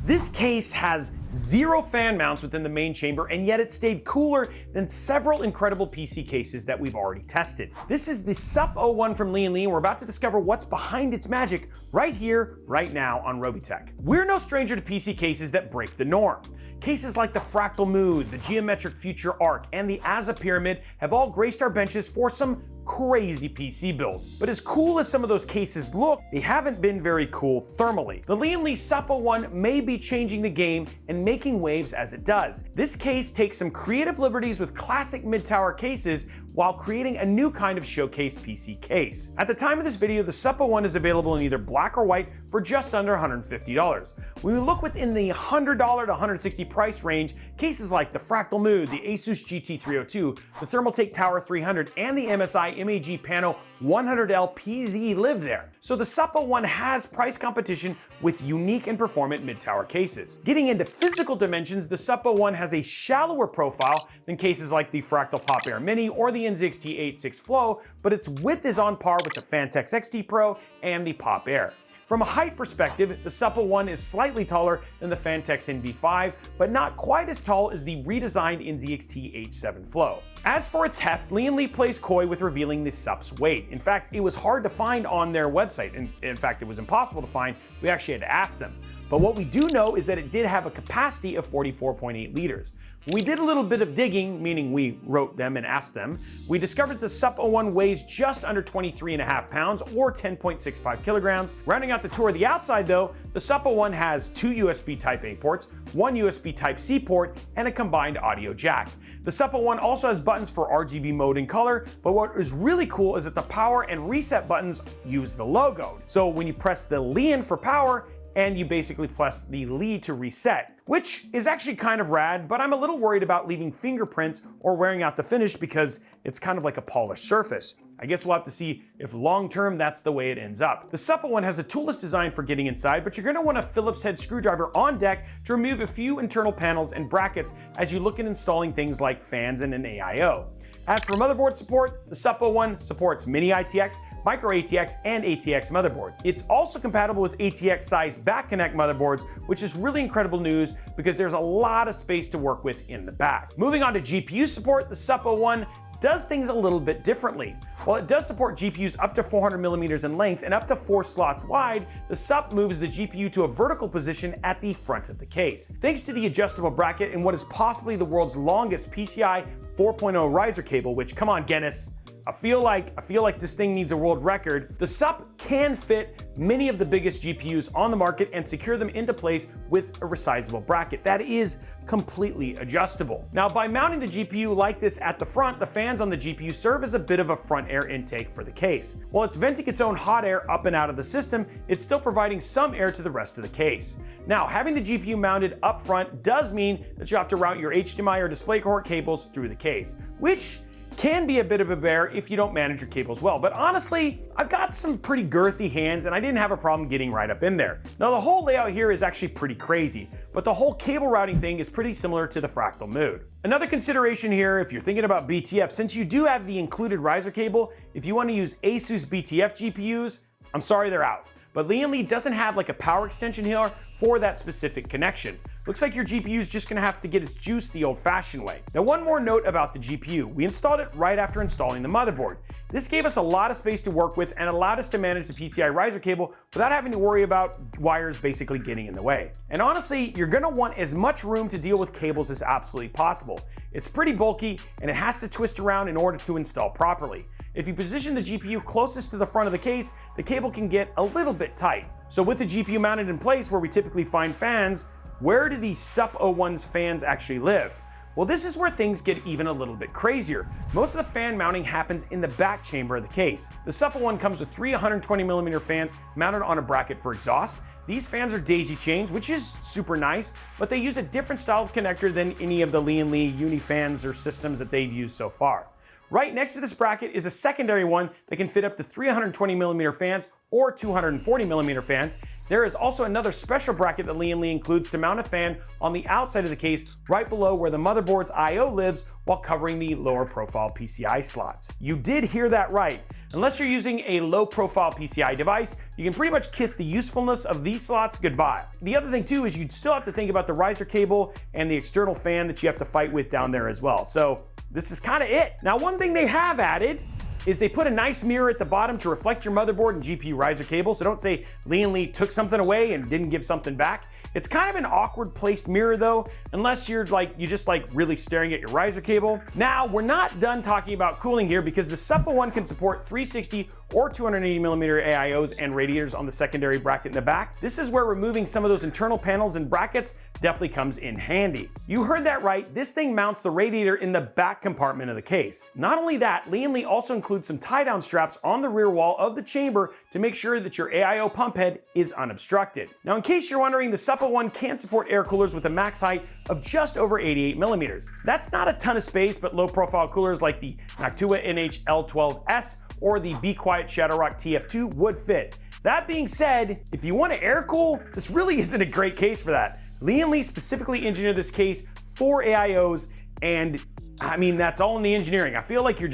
This case has 0 fan mounts within the main chamber, and yet it stayed cooler than several incredible PC cases that we've already tested. This is the SUP01 from Lian Li, and we're about to discover what's behind its magic right here, right now on Robeytech. We're no stranger to PC cases that break the norm. Cases like the Fractal Mood, the Geometric Future Arc, and the As a Pyramid have all graced our benches for some crazy PC builds. But as cool as some of those cases look, they haven't been very cool thermally. The Lian Li SUP01 may be changing the game and making waves as it does. This case takes some creative liberties with classic mid-tower cases while creating a new kind of showcase PC case. At the time of this video, the SUP01 is available in either black or white for just under $150. When we look within the $100 to $160 price range, cases like the Fractal Mood, the Asus GT302, the Thermaltake Tower 300, and the MSI MAG Pano 100L PZ live there. So the SUP01 has price competition with unique and performant mid-tower cases. Getting into physical dimensions, the SUP01 has a shallower profile than cases like the Fractal Pop Air Mini or the NZXT86 Flow, but its width is on par with the Phanteks XT Pro and the Pop Air. From a height perspective, the SUP01 is slightly taller than the Phanteks NV5, but not quite as tall as the redesigned NZXT H7 Flow. As for its heft, Lian Li plays coy with revealing the SUP's weight. In fact, it was hard to find on their website, and in fact, it was impossible to find. We actually had to ask them. But what we do know is that it did have a capacity of 44.8 liters. When we did a little bit of digging, meaning we wrote them and asked them, we discovered the SUP01 weighs just under 23.5 pounds or 10.65 kilograms. Rounding out the tour of the outside though, the SUP01 has 2 USB Type-A ports, 1 USB Type-C port, and a combined audio jack. The SUP01 also has buttons for RGB mode and color, but what is really cool is that the power and reset buttons use the logo. So when you press the Lian for power, and you basically press the Li to reset, which is actually kind of rad, but I'm a little worried about leaving fingerprints or wearing out the finish because it's kind of like a polished surface. I guess we'll have to see if long-term that's the way it ends up. The SUP01 has a toolless design for getting inside, but you're gonna want a Phillips head screwdriver on deck to remove a few internal panels and brackets as you look at installing things like fans and an AIO. As for motherboard support, the SUP01 supports Mini ITX, Micro ATX, and ATX motherboards. It's also compatible with ATX-sized back connect motherboards, which is really incredible news because there's a lot of space to work with in the back. Moving on to GPU support, the SUP01 does things a little bit differently. While it does support GPUs up to 400mm in length and up to 4 slots wide, the SUP moves the GPU to a vertical position at the front of the case. Thanks to the adjustable bracket and what is possibly the world's longest PCI 4.0 riser cable, which, come on Guinness, I feel like this thing needs a world record. The SUP can fit many of the biggest GPUs on the market and secure them into place with a resizable bracket that is completely adjustable. Now, by mounting the GPU like this at the front, the fans on the GPU serve as a bit of a front air intake for the case. While it's venting its own hot air up and out of the system, it's still providing some air to the rest of the case. Now, having the GPU mounted up front does mean that you have to route your HDMI or DisplayPort cables through the case, which can be a bit of a bear if you don't manage your cables well. But honestly, I've got some pretty girthy hands and I didn't have a problem getting right up in there. Now the whole layout here is actually pretty crazy, but the whole cable routing thing is pretty similar to the Fractal Mood. Another consideration here, if you're thinking about BTF, since you do have the included riser cable, if you want to use Asus BTF GPUs, I'm sorry, they're out. But Lian Li doesn't have like a power extension here for that specific connection. Looks like your GPU is just gonna have to get its juice the old-fashioned way. Now, one more note about the GPU. We installed it right after installing the motherboard. This gave us a lot of space to work with and allowed us to manage the PCI riser cable without having to worry about wires basically getting in the way. And honestly, you're gonna want as much room to deal with cables as absolutely possible. It's pretty bulky and it has to twist around in order to install properly. If you position the GPU closest to the front of the case, the cable can get a little bit tight. So with the GPU mounted in place where we typically find fans, where do the SUP01's fans actually live? Well, this is where things get even a little bit crazier. Most of the fan mounting happens in the back chamber of the case. The SUP01 comes with 3 120mm fans mounted on a bracket for exhaust. These fans are daisy chains, which is super nice, but they use a different style of connector than any of the Lian Li uni fans or systems that they've used so far. Right next to this bracket is a secondary one that can fit up to 320mm fans or 240mm fans. There is also another special bracket that Lian Li includes to mount a fan on the outside of the case right below where the motherboard's I/O lives while covering the lower profile PCI slots. You did hear that right. Unless you're using a low profile PCI device, you can pretty much kiss the usefulness of these slots goodbye. The other thing too is you'd still have to think about the riser cable and the external fan that you have to fight with down there as well. So this is kind of it. Now, one thing they have added is they put a nice mirror at the bottom to reflect your motherboard and GPU riser cable, so don't say Lian Li took something away and didn't give something back. It's kind of an awkward placed mirror though, unless you're just really staring at your riser cable. Now, we're not done talking about cooling here because the SUP01 can support 360 or 280mm AIOs and radiators on the secondary bracket in the back. This is where removing some of those internal panels and brackets definitely comes in handy. You heard that right, this thing mounts the radiator in the back compartment of the case. Not only that, Lian Li also includes some tie-down straps on the rear wall of the chamber to make sure that your AIO pump head is unobstructed. Now, in case you're wondering, the SUP01 can support air coolers with a max height of just over 88mm. That's not a ton of space, but low-profile coolers like the Noctua NH-L12S or the Be Quiet Shadowrock TF2 would fit. That being said, if you want to air cool, this really isn't a great case for that. Lian Li specifically engineered this case for AIOs, and I mean, that's all in the engineering. I feel like you're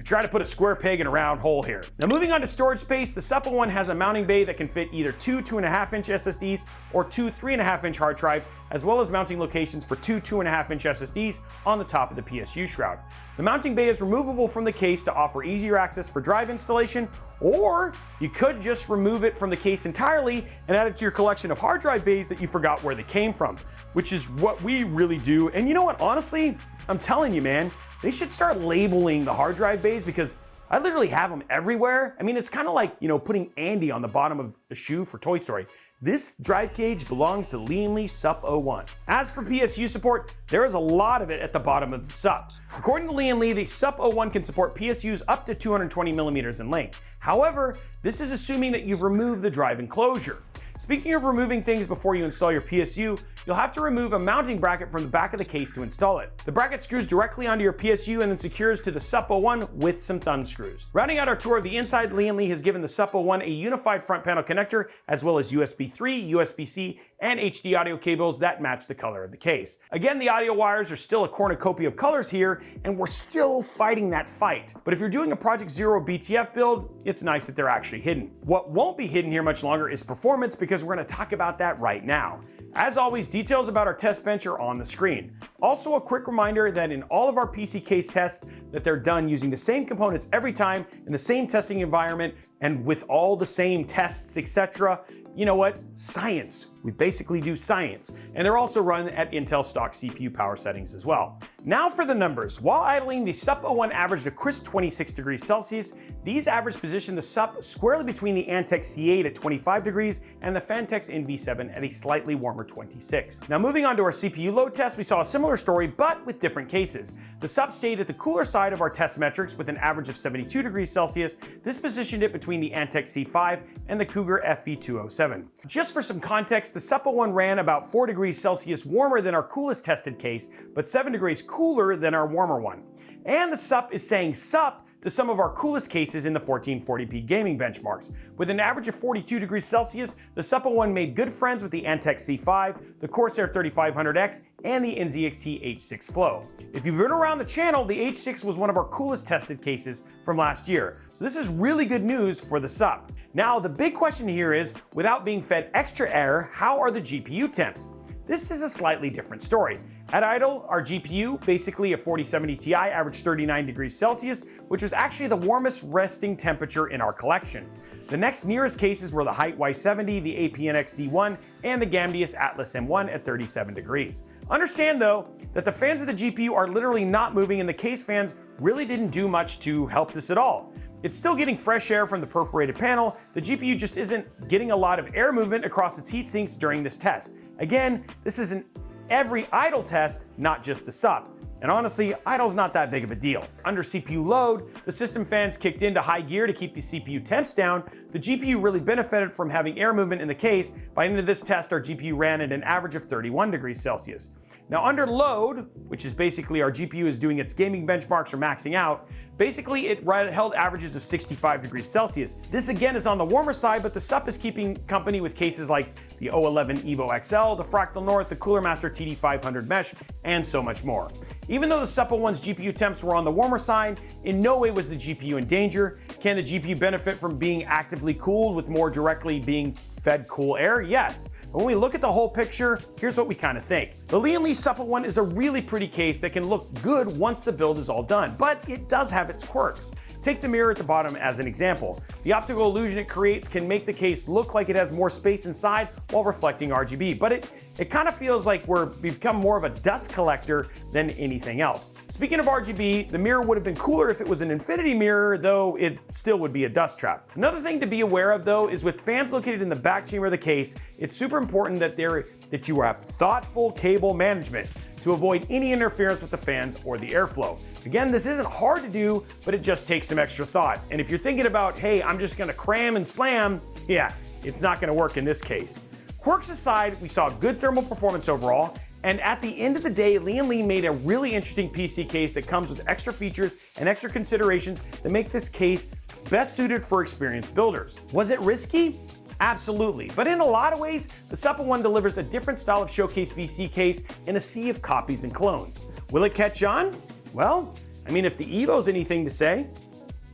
trying to put a square peg in a round hole here. Now, moving on to storage space, the SUP01 has a mounting bay that can fit either two 2.5-inch SSDs or two 3.5-inch hard drives, as well as mounting locations for two 2.5-inch SSDs on the top of the PSU shroud. The mounting bay is removable from the case to offer easier access for drive installation, or you could just remove it from the case entirely and add it to your collection of hard drive bays that you forgot where they came from, which is what we really do. And you know what, honestly, I'm telling you, man, they should start labeling the hard drive bays because I literally have them everywhere. I mean, it's kind of like, putting Andy on the bottom of a shoe for Toy Story. This drive cage belongs to Lian Li SUP01. As for PSU support, there is a lot of it at the bottom of the SUP. According to Lian Li, the SUP01 can support PSUs up to 220mm in length. However, this is assuming that you've removed the drive enclosure. Speaking of removing things before you install your PSU, you'll have to remove a mounting bracket from the back of the case to install it. The bracket screws directly onto your PSU and then secures to the SUP01 with some thumb screws. Rounding out our tour of the inside, Lian Li has given the SUP01 a unified front panel connector, as well as USB 3, USB-C, and HD audio cables that match the color of the case. Again, the audio wires are still a cornucopia of colors here, and we're still fighting that fight. But if you're doing a Project Zero BTF build, it's nice that they're actually hidden. What won't be hidden here much longer is performance, because we're going to talk about that right now. As always, details about our test bench are on the screen. Also, a quick reminder that in all of our PC case tests, that they're done using the same components every time in the same testing environment and with all the same tests, etc. You know what? Science. We basically do science. And they're also run at Intel stock CPU power settings as well. Now for the numbers. While idling, the SUP01 averaged a crisp 26 degrees Celsius. These averages position the SUP squarely between the Antec C8 at 25 degrees and the Phanteks NV7 at a slightly warmer 26. Now moving on to our CPU load test, we saw a similar story, but with different cases. The SUP stayed at the cooler side of our test metrics with an average of 72 degrees Celsius. This positioned it between the Antec C5 and the Cougar FV207. Just for some context, the SUP01 ran about 4 degrees Celsius warmer than our coolest tested case, but 7 degrees cooler than our warmer one. And the SUP is saying SUP to some of our coolest cases in the 1440p gaming benchmarks. With an average of 42 degrees Celsius, the SUP01 made good friends with the Antec C5, the Corsair 3500X, and the NZXT H6 Flow. If you've been around the channel, the H6 was one of our coolest tested cases from last year. So this is really good news for the SUP. Now, the big question here is, without being fed extra air, how are the GPU temps? This is a slightly different story. At idle, our GPU, basically a 4070 Ti, averaged 39 degrees Celsius, which was actually the warmest resting temperature in our collection. The next nearest cases were the Height Y70, the APNX C1, and the Gamdius Atlas M1 at 37 degrees. Understand though, that the fans of the GPU are literally not moving and the case fans really didn't do much to help this at all. It's still getting fresh air from the perforated panel, the GPU just isn't getting a lot of air movement across its heat sinks during this test. Again, this is an every idle test, not just the SUP. And honestly, idle's not that big of a deal. Under CPU load, the system fans kicked into high gear to keep the CPU temps down. The GPU really benefited from having air movement in the case. By the end of this test, our GPU ran at an average of 31 degrees Celsius. Now under load, which is basically our GPU is doing its gaming benchmarks or maxing out, Basically, it held averages of 65 degrees Celsius. This again is on the warmer side, but the SUP is keeping company with cases like the O11 Evo XL, the Fractal North, the Cooler Master TD500 Mesh, and so much more. Even though the SUP01's GPU temps were on the warmer side, in no way was the GPU in danger. Can the GPU benefit from being actively cooled with more directly being fed cool air? Yes. But when we look at the whole picture, here's what we kind of think. The Lian Li SUP01 is a really pretty case that can look good once the build is all done, but it does have its quirks. Take the mirror at the bottom as an example. The optical illusion it creates can make the case look like it has more space inside while reflecting RGB, but it kind of feels like we've become more of a dust collector than anything else. Speaking of RGB, the mirror would have been cooler if it was an infinity mirror, though it still would be a dust trap. Another thing to be aware of though is with fans located in the back chamber of the case, it's super important that you have thoughtful cable management to avoid any interference with the fans or the airflow. Again, this isn't hard to do, but it just takes some extra thought. And if you're thinking about, hey, I'm just gonna cram and slam, yeah, it's not gonna work in this case. Quirks aside, we saw good thermal performance overall, and at the end of the day, Lian Li made a really interesting PC case that comes with extra features and extra considerations that make this case best suited for experienced builders. Was it risky? Absolutely, but in a lot of ways, the SUP01 delivers a different style of showcase PC case in a sea of copies and clones. Will it catch on? Well, I mean, if the Evo's anything to say,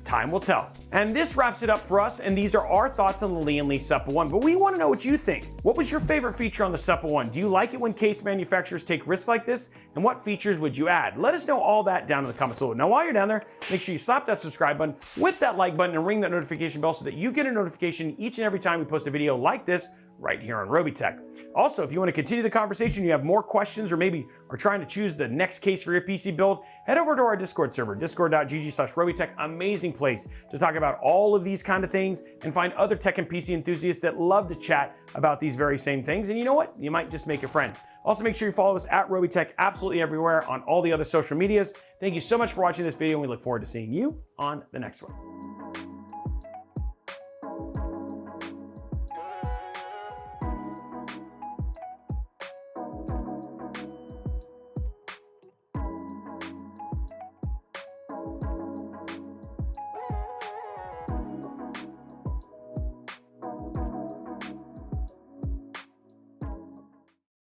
time will tell. And this wraps it up for us, and these are our thoughts on the Lian Li SUP01, but we want to know what you think. What was your favorite feature on the SUP01? Do you like it when case manufacturers take risks like this? And what features would you add? Let us know all that down in the comments below. Now, while you're down there, make sure you slap that subscribe button with that like button and ring that notification bell so that you get a notification each and every time we post a video like this right here on Robeytech. Also, if you want to continue the conversation, you have more questions, or maybe are trying to choose the next case for your PC build, head over to our Discord server, discord.gg/Robeytech. Amazing place to talk about all of these kind of things and find other tech and PC enthusiasts that love to chat about these very same things. And you know what? You might just make a friend. Also, make sure you follow us at Robeytech absolutely everywhere on all the other social medias. Thank you so much for watching this video, and we look forward to seeing you on the next one.